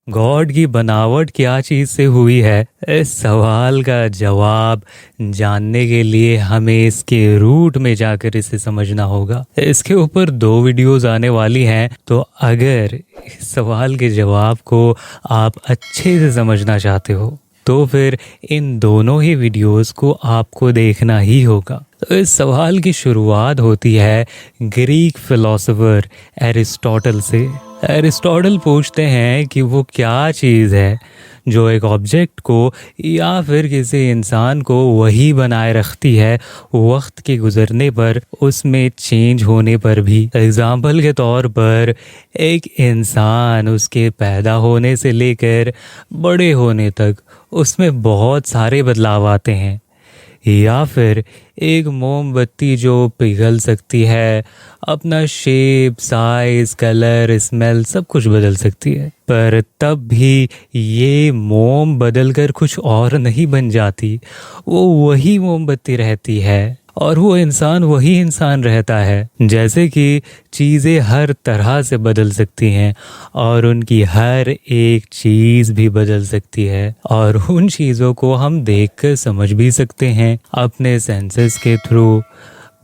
God की बनावट क्या चीज़ से हुई है, इस सवाल का जवाब जानने के लिए हमें इसके रूट में जाकर इसे समझना होगा। इसके ऊपर 2 वीडियोस आने वाली हैं, तो अगर इस सवाल के जवाब को आप अच्छे से समझना चाहते हो तो फिर इन दोनों ही वीडियोस को आपको देखना ही होगा। तो इस सवाल की शुरुआत होती है ग्रीक फिलोसोफर एरिस्टोटल से। एरिस्टोटल पूछते हैं कि वो क्या चीज़ है जो एक ऑब्जेक्ट को या फिर किसी इंसान को वही बनाए रखती है वक्त के गुजरने पर, उसमें चेंज होने पर भी। एग्जाम्पल के तौर पर एक इंसान उसके पैदा होने से लेकर बड़े होने तक उसमें बहुत सारे बदलाव आते हैं, या फिर एक मोमबत्ती जो पिघल सकती है, अपना शेप, साइज, कलर, स्मेल सब कुछ बदल सकती है, पर तब भी ये मोम बदलकर कुछ और नहीं बन जाती। वो वही मोमबत्ती रहती है और वो इंसान वही इंसान रहता है। जैसे कि चीज़ें हर तरह से बदल सकती हैं और उनकी हर एक चीज़ भी बदल सकती है, और उन चीज़ों को हम देखकर समझ भी सकते हैं अपने सेंसेस के थ्रू।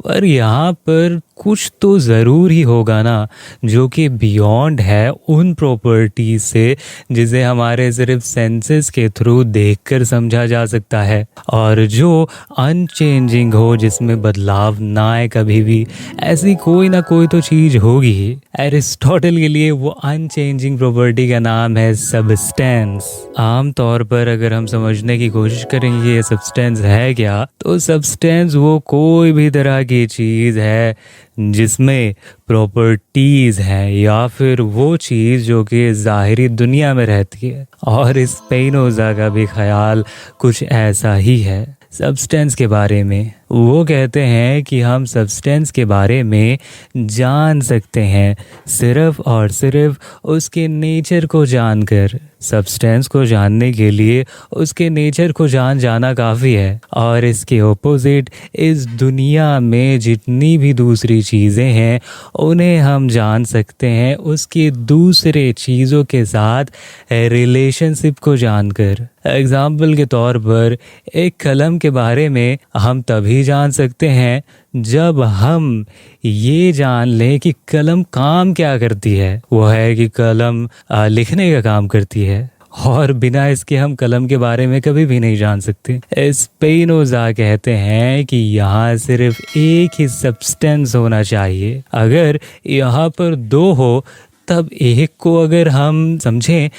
पर यहाँ पर कुछ तो ज़रूर ही होगा ना जो कि बियॉन्ड है उन प्रॉपर्टीज से जिसे हमारे सिर्फ सेंसेस के थ्रू देखकर समझा जा सकता है, और जो अनचेंजिंग हो, जिसमें बदलाव ना आए कभी भी। ऐसी कोई ना कोई तो चीज़ होगी ही। एरिस्टोटल के लिए वो अनचेंजिंग प्रॉपर्टी का नाम है सब्सटेंस। आमतौर पर अगर हम समझने की कोशिश करेंगे ये सब्सटेंस है क्या, तो सब्सटेंस वो कोई भी तरह की चीज़ है जिसमें प्रॉपर्टीज हैं, या फिर वो चीज़ जो कि ज़ाहिरी दुनिया में रहती है। और इस स्पिनोज़ा का भी ख्याल कुछ ऐसा ही है सब्सटेंस के बारे में। वो कहते हैं कि हम सब्सटेंस के बारे में जान सकते हैं सिर्फ और सिर्फ उसके नेचर को जानकर। सब्सटेंस को जानने के लिए उसके नेचर को जाना काफ़ी है, और इसके ऑपोजिट इस दुनिया में जितनी भी दूसरी चीज़ें हैं उन्हें हम जान सकते हैं उसकी दूसरे चीज़ों के साथ रिलेशनशिप को जानकर। एग्जाम्पल के तौर पर एक कलम के बारे में हम तभी जान सकते हैं जब हम ये जान लें कि कलम काम क्या करती है। वो है कि कलम लिखने का काम करती है, और बिना इसके हम कलम के बारे में कभी भी नहीं जान सकते। स्पिनोज़ा कहते हैं कि यहाँ सिर्फ एक ही सब्सटेंस होना चाहिए। अगर यहाँ पर 2 हो तब एक को अगर हम समझें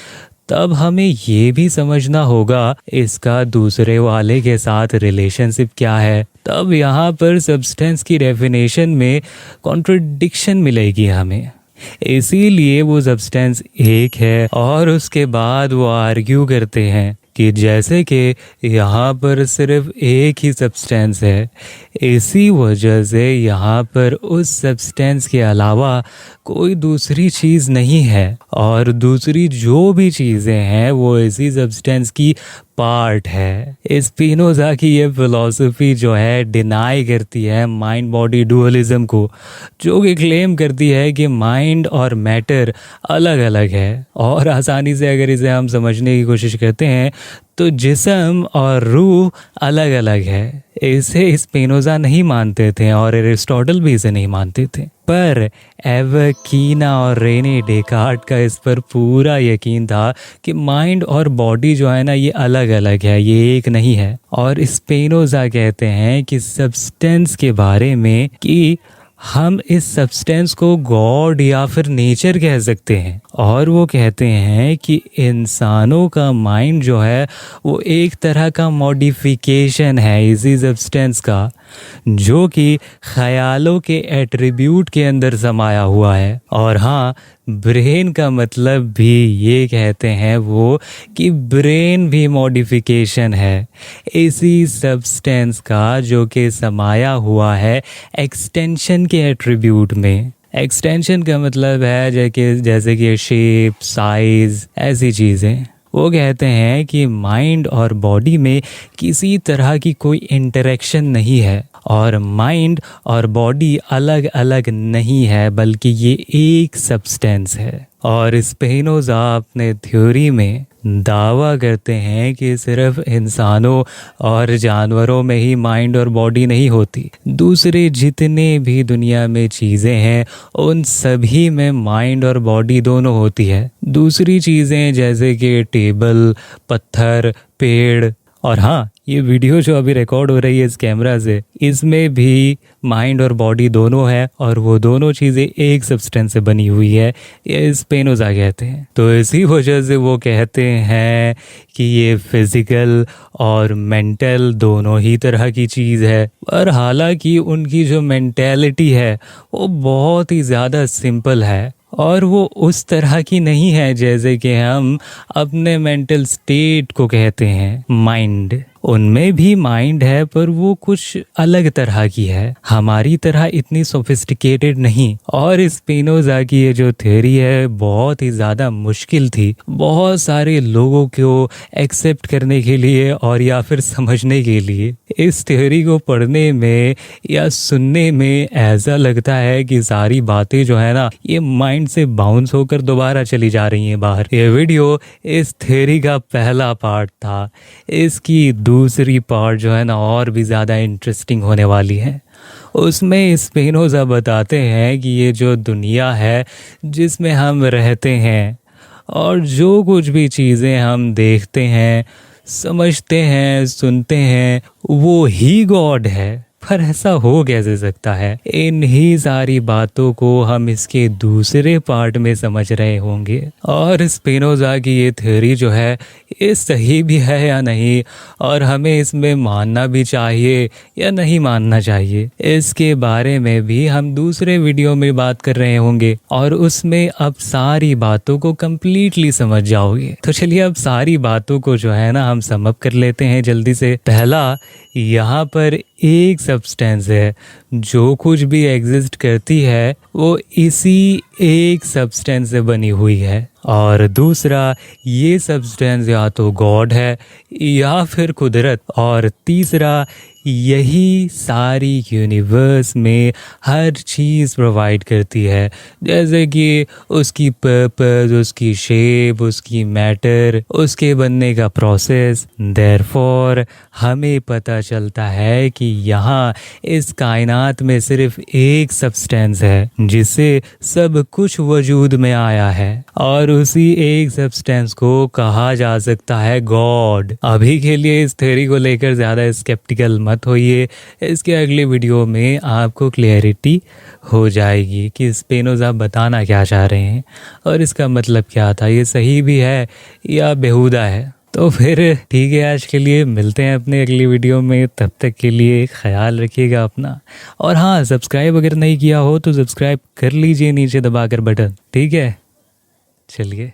तब हमें ये भी समझना होगा इसका दूसरे वाले के साथ रिलेशनशिप क्या है। तब यहाँ पर सब्सटेंस की डेफिनेशन में कॉन्ट्रडिक्शन मिलेगी हमें। इसीलिए वो सब्सटेंस एक है, और उसके बाद वो आर्ग्यू करते हैं कि जैसे कि यहाँ पर सिर्फ एक ही सब्सटेंस है, इसी वजह से यहाँ पर उस सब्सटेंस के अलावा कोई दूसरी चीज़ नहीं है, और दूसरी जो भी चीज़ें हैं वो इसी सब्सटेंस की पार्ट है। स्पिनोज़ा की ये फिलॉसफी जो है डिनाई करती है माइंड बॉडी डुअलिज्म को, जो कि क्लेम करती है कि माइंड और मैटर अलग अलग है। और आसानी से अगर इसे हम समझने की कोशिश करते हैं तो जिस्म और रूह अलग अलग है। इसे स्पिनोज़ा नहीं मानते थे और एरिस्टोटल भी इसे नहीं मानते थे, पर एवकीना और रेने डेकार्ट का इस पर पूरा यकीन था कि माइंड और बॉडी जो है ना ये अलग अलग है, ये एक नहीं है। और स्पिनोज़ा कहते हैं कि सब्सटेंस के बारे में कि हम इस सब्सटेंस को गॉड या फिर नेचर कह सकते हैं, और वो कहते हैं कि इंसानों का माइंड जो है वो एक तरह का मॉडिफिकेशन है इसी सब्सटेंस का, जो कि ख्यालों के एट्रीब्यूट के अंदर समाया हुआ है। और हाँ, ब्रेन का मतलब भी ये कहते हैं वो कि ब्रेन भी मॉडिफिकेशन है इसी सब्सटेंस का, जो कि समाया हुआ है एक्सटेंशन के एट्रीब्यूट में। एक्सटेंशन का मतलब है जैसे कि शेप, साइज, ऐसी चीज़ें। वो कहते हैं कि माइंड और बॉडी में किसी तरह की कोई इंटरेक्शन नहीं है, और माइंड और बॉडी अलग अलग नहीं है, बल्कि ये एक सब्सटेंस है। और स्पिनोज़ा अपने थ्योरी में दावा करते हैं कि सिर्फ इंसानों और जानवरों में ही माइंड और बॉडी नहीं होती, दूसरे जितने भी दुनिया में चीज़ें हैं उन सभी में माइंड और बॉडी दोनों होती है। दूसरी चीज़ें जैसे कि टेबल, पत्थर, पेड़, और हाँ, ये वीडियो जो अभी रिकॉर्ड हो रही है इस कैमरा से, इसमें भी माइंड और बॉडी दोनों है और वो दोनों चीज़ें एक सब्सटेंस से बनी हुई है, ये स्पिनोज़ा कहते हैं। तो इसी वजह से वो कहते हैं कि ये फिज़िकल और मेंटल दोनों ही तरह की चीज़ है। और हालांकि उनकी जो मेंटेलिटी है वो बहुत ही ज़्यादा सिंपल है और वो उस तरह की नहीं है जैसे कि हम अपने मेंटल स्टेट को कहते हैं माइंड। उनमें भी माइंड है पर वो कुछ अलग तरह की है, हमारी तरह इतनी सोफिस्टिकेटेड नहीं। और स्पिनोज़ा की ये जो थ्योरी है बहुत ही ज़्यादा मुश्किल थी बहुत सारे लोगों को एक्सेप्ट करने के लिए और या फिर समझने के लिए। इस थ्योरी को पढ़ने में या सुनने में ऐसा लगता है कि सारी बातें जो है ना ये माइंड से बाउंस होकर दोबारा चली जा रही हैं बाहर। ये वीडियो इस थ्योरी का पहला पार्ट था, इसकी दूसरी पार्ट जो है ना और भी ज़्यादा इंटरेस्टिंग होने वाली है। उसमें स्पिनोज़ा बताते हैं कि ये जो दुनिया है जिसमें हम रहते हैं और जो कुछ भी चीज़ें हम देखते हैं, समझते हैं, सुनते हैं, वो ही गॉड है। पर ऐसा हो कैसे सकता है? इन्हीं सारी बातों को हम इसके दूसरे पार्ट में समझ रहे होंगे। और स्पिनोज़ा की ये थ्योरी जो है ये सही भी है या नहीं, और हमें इसमें मानना भी चाहिए या नहीं मानना चाहिए, इसके बारे में भी हम दूसरे वीडियो में बात कर रहे होंगे और उसमें अब सारी बातों को कंप्लीटली समझ जाओगे। तो चलिए अब सारी बातों को जो है ना हम सम अप कर लेते हैं जल्दी से। पहला, यहाँ पर एक सब्सटेंस है, जो कुछ भी एग्जिस्ट करती है वो इसी एक सब्सटेंस से बनी हुई है। और दूसरा, ये सब्सटेंस या तो गॉड है या फिर कुदरत। और तीसरा, यही सारी यूनिवर्स में हर चीज़ प्रोवाइड करती है, जैसे कि उसकी पर्पस, उसकी शेप, उसकी मैटर, उसके बनने का प्रोसेस। देयरफॉर हमें पता चलता है कि यहाँ इस कायनात में सिर्फ एक सब्सटेंस है जिससे सब कुछ वजूद में आया है और उसी एक सब्सटेंस को कहा जा सकता है गॉड। अभी के लिए इस थ्योरी को लेकर ज़्यादा स्केप्टिकल मत होइए, इसके अगले वीडियो में आपको क्लियरिटी हो जाएगी कि स्पिनोज़ा बताना क्या चाह रहे हैं और इसका मतलब क्या था, ये सही भी है या बेहुदा है। तो फिर ठीक है, आज के लिए मिलते हैं अपने अगली वीडियो में। तब तक के लिए ख्याल रखिएगा अपना। और हाँ, सब्सक्राइब अगर नहीं किया हो तो सब्सक्राइब कर लीजिए नीचे दबाकर बटन। ठीक है, चलिए।